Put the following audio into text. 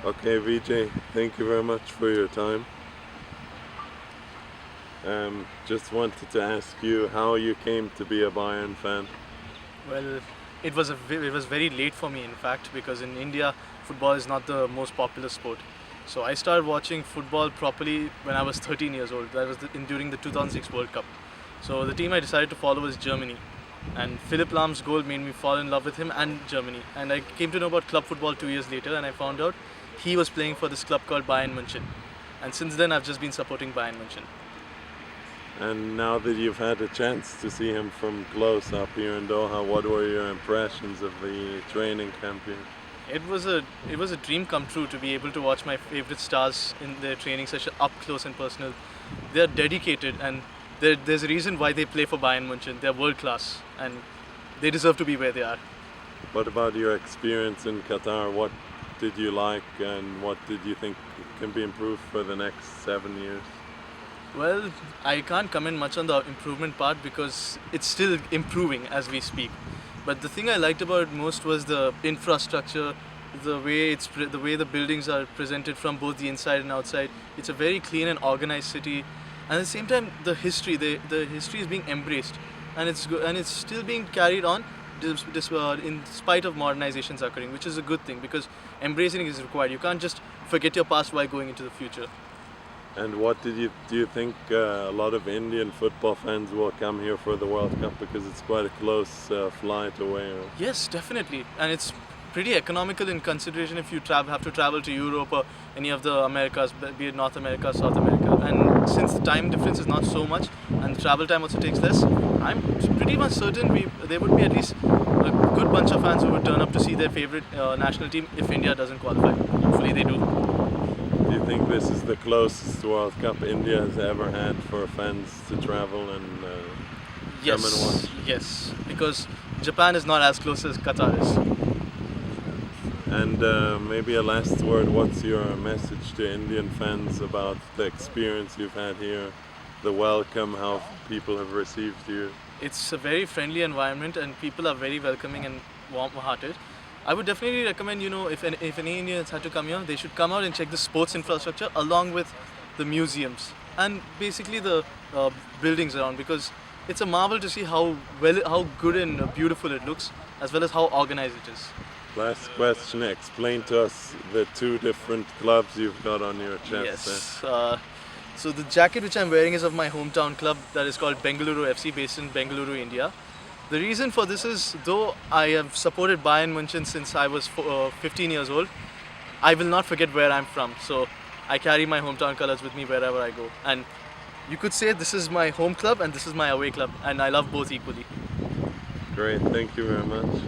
Okay, Vijay, thank you very much for your time. Just wanted to ask you how you came to be a Bayern fan. Well, it was very late for me, in fact, because in India, football is not the most popular sport. So I started watching football properly when I was 13 years old. That was during the 2006 World Cup. So the team I decided to follow was Germany, and Philipp Lahm's goal made me fall in love with him and Germany. And I came to know about club football 2 years later, and I found out he was playing for this club called Bayern Munich. And since then, I've just been supporting Bayern Munich. And now that you've had a chance to see him from close up here in Doha, what were your impressions of the training camp here? It was a dream come true to be able to watch my favorite stars in their training session up close and personal. They are dedicated, and there's a reason why they play for Bayern Munich. They're world class, and they deserve to be where they are. What about your experience in Qatar? What did you like and what did you think can be improved for the next 7 years? Well, I can't comment much on the improvement part because it's still improving as we speak. But the thing I liked about it most was the infrastructure, the way the buildings are presented from both the inside and outside. It's a very clean and organized city, and at the same time, the history is being embraced, and it's still being carried on, in spite of modernizations occurring, which is a good thing because embracing is required. You can't just forget your past while going into the future. And what do you think a lot of Indian football fans will come here for the World Cup because it's quite a close flight away? Or? Yes, definitely, and it's pretty economical in consideration if you have to travel to Europe or any of the Americas, be it North America, South America. And since the time difference is not so much and the travel time also takes less, I'm pretty much certain there would be at least a good bunch of fans who would turn up to see their favorite national team if India doesn't qualify. Hopefully they do. Do you think this is the closest World Cup India has ever had for fans to travel and come and watch? Yes, because Japan is not as close as Qatar is. And maybe a last word, what's your message to Indian fans about the experience you've had here, the welcome, how people have received you? It's a very friendly environment and people are very welcoming and warm-hearted. I would definitely recommend, if any Indians had to come here, they should come out and check the sports infrastructure along with the museums and basically the buildings around, because it's a marvel to see how good and beautiful it looks, as well as how organized it is. Last question, explain to us the two different clubs you've got on your chest. Yes. So the jacket which I'm wearing is of my hometown club that is called Bengaluru FC, based in Bengaluru, India. The reason for this is, though I have supported Bayern Munich since I was 15 years old, I will not forget where I'm from. So I carry my hometown colors with me wherever I go. And you could say this is my home club and this is my away club, and I love both equally. Great, thank you very much.